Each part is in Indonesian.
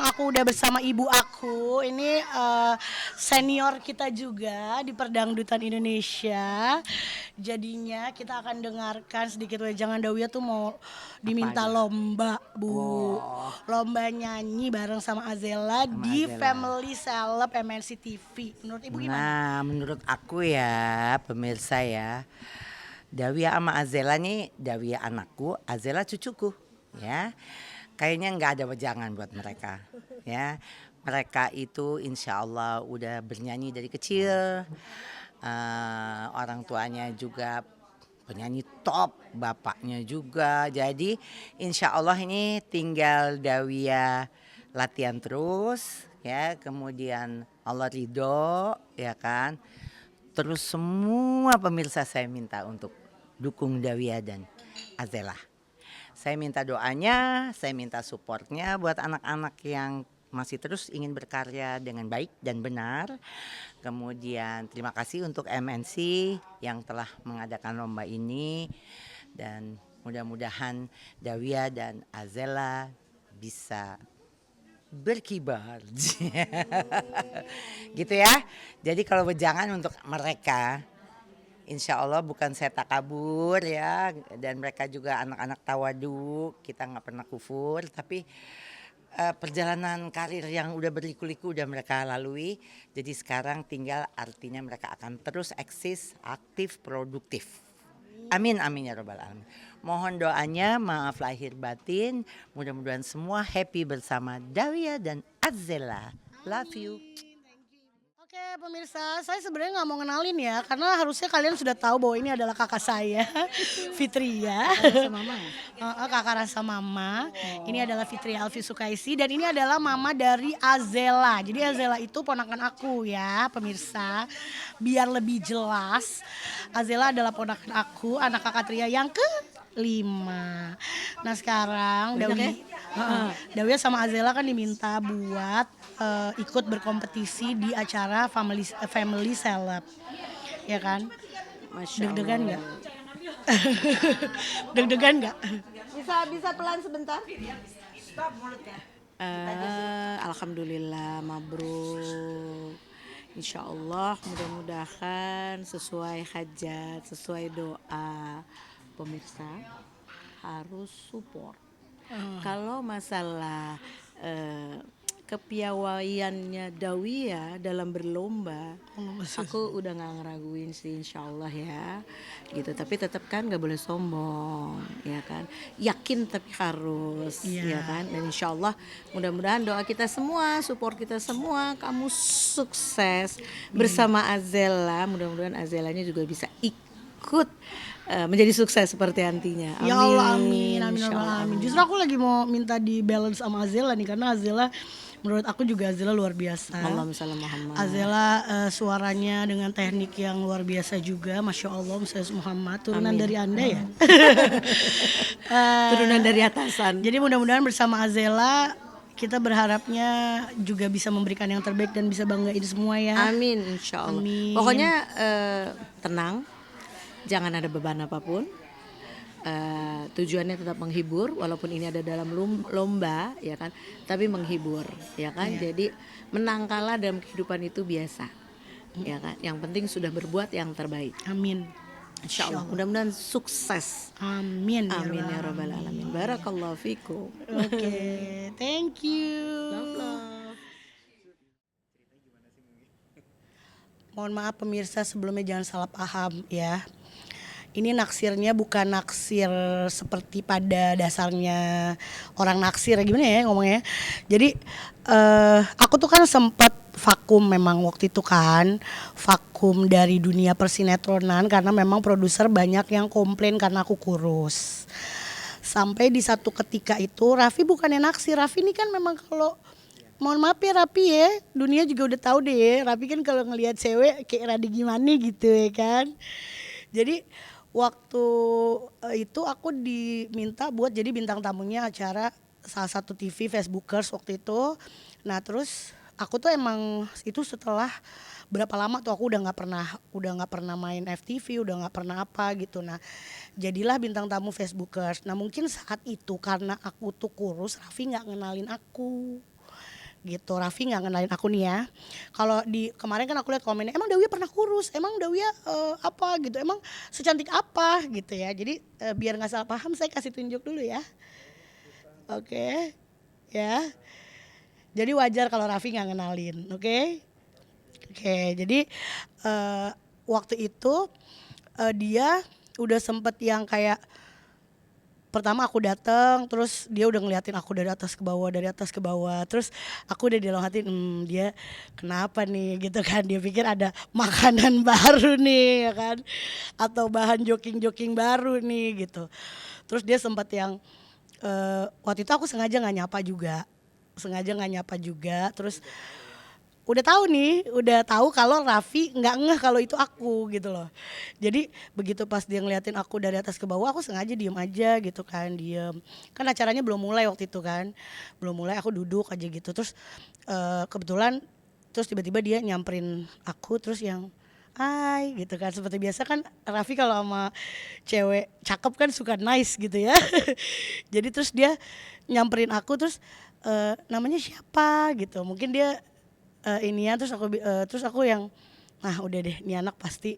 aku udah bersama ibu aku. Ini senior kita juga di Perdangdutan Indonesia. Jadinya kita akan dengarkan sedikit wejangan Dawia tuh mau Apa diminta aja? lomba, Bu. Wow, Lomba nyanyi bareng sama Azela sama di Azela. Family Celeb MNC TV. Menurut Ibu gimana? Nah, menurut aku ya, pemirsa ya, Dawia sama Azela nih, Dawia anakku, Azela cucuku, ya. Kayaknya nggak ada wejangan buat mereka, ya. Mereka itu insya Allah udah bernyanyi dari kecil. Orang tuanya juga penyanyi top, bapaknya juga. Jadi insya Allah ini tinggal Dawia latihan terus, ya. Kemudian Allah ridho, ya kan. Terus semua pemirsa saya minta untuk dukung Dawia dan Azela. Saya minta doanya, saya minta supportnya buat anak-anak yang masih terus ingin berkarya dengan baik dan benar. Kemudian terima kasih untuk MNC yang telah mengadakan lomba ini. Dan mudah-mudahan Dawia dan Azela bisa berkibar. Gitu ya. Jadi kalau wejangan untuk mereka, insya Allah bukan saya takabur ya, dan mereka juga anak-anak tawadu, kita nggak pernah kufur, tapi perjalanan karir yang udah berliku-liku udah mereka lalui, jadi sekarang tinggal artinya mereka akan terus eksis, aktif, produktif. Amin amin ya robbal alamin. Mohon doanya, maaf lahir batin, mudah-mudahan semua happy bersama Dawia dan Azela. Love you. Oke pemirsa, saya sebenarnya nggak mau kenalin ya, karena harusnya kalian sudah tahu bahwa ini adalah kakak saya, Fitria. Rasa mama ya? Kakak rasa mama. Ini adalah Fitri Alfi Sukaisi dan ini adalah mama dari Azela. Jadi Azela itu ponakan aku ya, pemirsa. Biar lebih jelas, Azela adalah ponakan aku, anak kakak Tria yang ke-5. Nah sekarang Banyak ya? Dawi sama Azela kan diminta buat ikut berkompetisi di acara Family Celeb, ya kan? Masya Deg-degan nggak? Allah. Deg-degan nggak? Bisa pelan sebentar. Alhamdulillah, mabruk. Insya Allah mudah-mudahan sesuai hajat, sesuai doa. Pemirsa harus support. Kalau masalah eh, kepiawaiannya Dawia dalam berlomba, aku udah nggak ngeraguin sih, insya Allah ya, gitu. Tapi tetap kan nggak boleh sombong, ya kan. Yakin tapi harus, Iya. ya kan. Dan insya Allah mudah-mudahan doa kita semua, support kita semua, kamu sukses bersama Azela. Mudah-mudahan Azelanya juga bisa ikut menjadi sukses seperti antinya. Amin. Ya Allah amin, amin, Insya Allah, amin. Justru aku lagi mau minta di balance sama Azela nih, karena Azela menurut aku juga Azela luar biasa. Allahumma shalli Muhammad. Azela suaranya dengan teknik yang luar biasa juga, Masya Allah, Muhammad, turunan Amin. dari Anda ya. Turunan dari atasan. Jadi mudah-mudahan bersama Azela kita berharapnya juga bisa memberikan yang terbaik dan bisa banggain semua ya. Amin, insya Allah. Amin. Pokoknya tenang, jangan ada beban apapun. Tujuannya tetap menghibur, walaupun ini ada dalam lomba, ya kan. Tapi menghibur, ya kan. Jadi menang kalah dalam kehidupan itu biasa, ya kan. Yang penting sudah berbuat yang terbaik. Amin. Insya Allah. Mudah-mudahan sukses. Amin. Amin ya rabbal alamin. Barakallahu fikum. Oke, thank you. Mohon maaf pemirsa, sebelumnya jangan salah paham ya. Ini naksirnya bukan naksir seperti pada dasarnya orang naksir, gimana ya ngomongnya. Jadi aku tuh kan sempat vakum memang waktu itu kan. Vakum dari dunia persinetronan karena memang produser banyak yang komplain karena aku kurus. Sampai di satu ketika itu Raffi bukannya naksir, Raffi ini kan memang kalau mohon maaf ya Raffi ya, dunia juga udah tahu deh Raffi kan kalau ngelihat cewek kayak rada gimana gitu ya kan. Jadi waktu itu aku diminta buat jadi bintang tamunya acara salah satu TV Facebookers waktu itu. Nah terus aku tuh emang itu setelah berapa lama tuh aku udah nggak pernah main FTV, udah nggak pernah apa gitu. Nah jadilah bintang tamu Facebookers. Nah mungkin saat itu karena aku tuh kurus, Raffi nggak ngenalin aku. gitu. Raffi nggak kenalin aku nih ya. Kalau di kemarin kan aku lihat komennya, emang Dawia pernah kurus, emang Dawia apa gitu, emang secantik apa gitu ya. Jadi biar nggak salah paham saya kasih tunjuk dulu ya. Oke, ya. Jadi wajar kalau Raffi nggak kenalin, oke? Oke, jadi waktu itu dia udah sempet yang kayak pertama aku datang, terus dia udah ngeliatin aku dari atas ke bawah, dari atas ke bawah. Terus aku udah di dalam hati, dia kenapa nih gitu kan. Dia pikir ada makanan baru nih ya kan. Atau bahan joking-joking baru nih gitu. Terus dia sempat yang, waktu itu aku sengaja gak nyapa juga. Terus udah tahu nih, udah tahu kalau Raffi nggak ngeh kalau itu aku gitu loh. Jadi begitu pas dia ngeliatin aku dari atas ke bawah, aku sengaja diem aja gitu kan, diem. Kan acaranya belum mulai waktu itu kan, belum mulai, aku duduk aja gitu. Terus kebetulan terus tiba-tiba dia nyamperin aku, terus yang hai gitu kan, seperti biasa kan Raffi kalau sama cewek cakep kan suka nice gitu ya. Jadi terus dia nyamperin aku, terus namanya siapa gitu, mungkin dia inian. Terus aku yang nah udah deh, ini anak pasti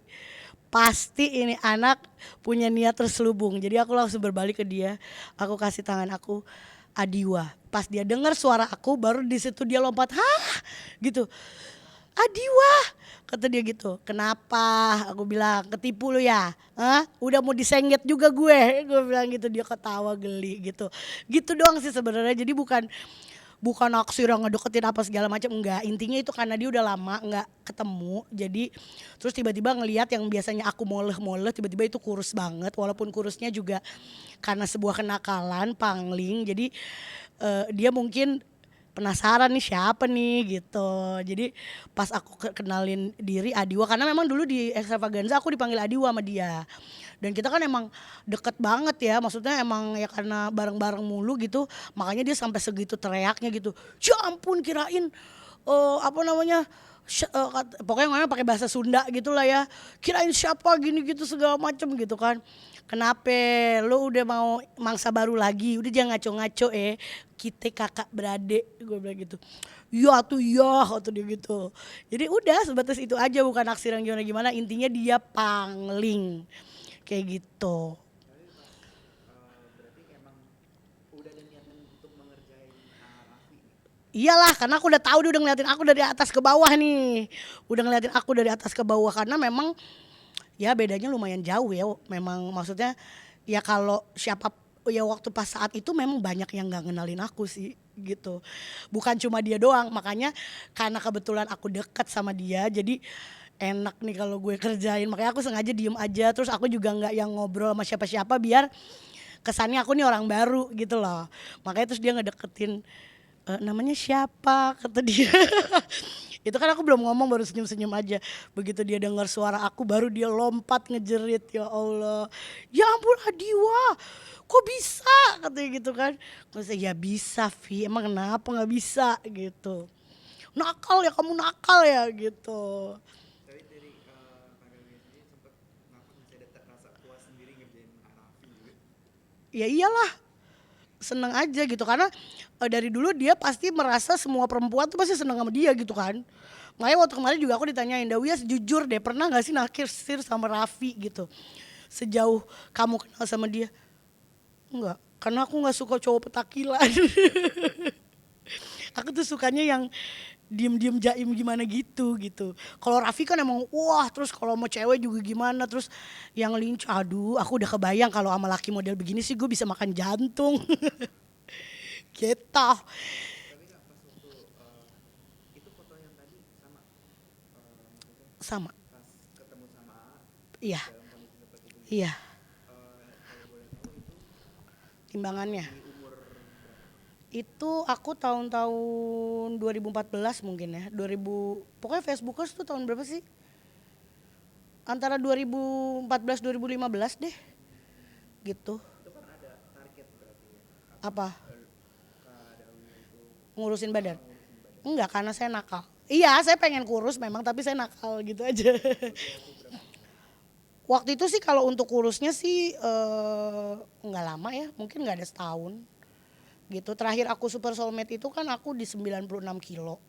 ini anak punya niat terselubung. Jadi aku langsung berbalik ke dia, aku kasih tangan aku, Adiwa. Pas dia dengar suara aku, baru di situ dia lompat, hah gitu, Adiwa kata dia gitu. Kenapa? Aku bilang, ketipu lu ya? Hah? Udah mau disengget juga gue bilang gitu. Dia ketawa geli gitu. Gitu doang sih sebenarnya. Jadi bukan naksir yang ngedeketin apa segala macam, enggak. Intinya itu karena dia udah lama nggak ketemu, jadi terus tiba-tiba ngelihat yang biasanya aku moleh-moleh, tiba-tiba itu kurus banget, walaupun kurusnya juga karena sebuah kenakalan pangling. Jadi dia mungkin penasaran nih siapa nih gitu. Jadi pas aku kenalin diri Adiwa, karena memang dulu di Extravaganza aku dipanggil Adiwa sama dia. Dan kita kan emang deket banget ya, maksudnya emang ya karena bareng-bareng mulu gitu, makanya dia sampai segitu teriaknya gitu. Ya ampun, kirain apa namanya, pokoknya ngomongnya pakai bahasa Sunda gitulah ya. Kirain siapa gini gitu segala macem gitu kan. Kenapa lo udah mau mangsa baru lagi, udah jangan ngaco-ngaco kita kakak beradik, gue bilang gitu. Ya tuh ya, waktu dia gitu. Jadi udah sebatas itu aja, bukan naksir yang gimana-gimana, intinya dia pangling kayak gitu. Iyalah, karena aku udah tahu dia udah ngeliatin aku dari atas ke bawah nih. Udah ngeliatin aku dari atas ke bawah, karena memang ya bedanya lumayan jauh ya. Memang maksudnya ya kalau siapa ya, waktu pas saat itu memang banyak yang nggak kenalin aku sih gitu. Bukan cuma dia doang, makanya karena kebetulan aku dekat sama dia, jadi enak nih kalau gue kerjain. Makanya aku sengaja diem aja, terus aku juga nggak yang ngobrol sama siapa-siapa biar kesannya aku nih orang baru gitu loh. Makanya terus dia ngedeketin, namanya siapa kata dia. Itu kan aku belum ngomong, baru senyum-senyum aja. Begitu dia dengar suara aku, baru dia lompat ngejerit, ya Allah. Ya ampun Adiwa, kok bisa katanya gitu kan. Terus ya bisa Vi, emang kenapa gak bisa gitu. Nakal ya, kamu nakal ya gitu. Ya iyalah, seneng aja gitu, karena dari dulu dia pasti merasa semua perempuan tuh pasti seneng sama dia gitu kan. Makanya waktu kemarin juga aku ditanyain, Dawia jujur deh, pernah gak sih naksir sama Raffi gitu, sejauh kamu kenal sama dia? Enggak, karena aku gak suka cowok petakilan. Aku tuh sukanya yang diem-diem jaim gimana gitu. Kalau Raffi kan emang wah, terus kalau mau cewek juga gimana, terus yang lincah. Aduh, aku udah kebayang kalau sama laki model begini sih gue bisa makan jantung. Gitu. Sama. Iya. Iya. Timbangannya. Itu aku tahun-tahun 2014 mungkin ya. Pokoknya Facebookers tuh tahun berapa sih? Antara 2014 2015 deh. Gitu. Apa? Ngurusin badan? Enggak, karena saya nakal. Iya, saya pengen kurus memang, tapi saya nakal gitu aja. Waktu itu sih kalau untuk kurusnya sih nggak lama ya, mungkin nggak ada setahun gitu. Terakhir aku Super Soulmate itu kan aku di 96 kilo.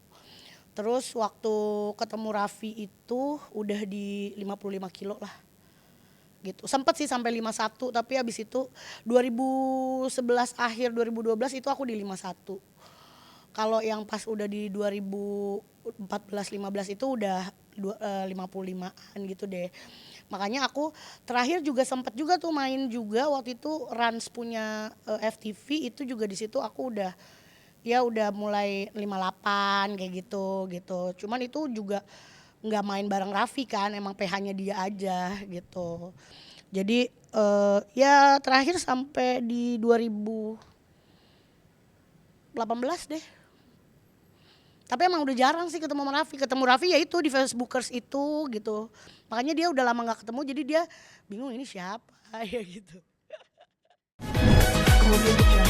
Terus waktu ketemu Raffi itu udah di 55 kilo lah gitu. Sempet sih sampai 51 tapi habis itu 2011 akhir 2012 itu aku di 51. Kalau yang pas udah di 2014-15 itu udah 55-an gitu deh. Makanya aku terakhir juga sempet juga tuh main juga waktu itu Rans punya FTV itu juga di situ aku udah ya udah mulai 58 kayak gitu gitu. Cuman itu juga nggak main bareng Raffi kan, emang PH-nya dia aja gitu. Jadi ya terakhir sampai di 2018 deh. Tapi emang udah jarang sih ketemu sama Raffi. Ketemu Raffi ya itu di Facebookers itu gitu. Makanya dia udah lama nggak ketemu jadi dia bingung ini siapa ya gitu. Kemudian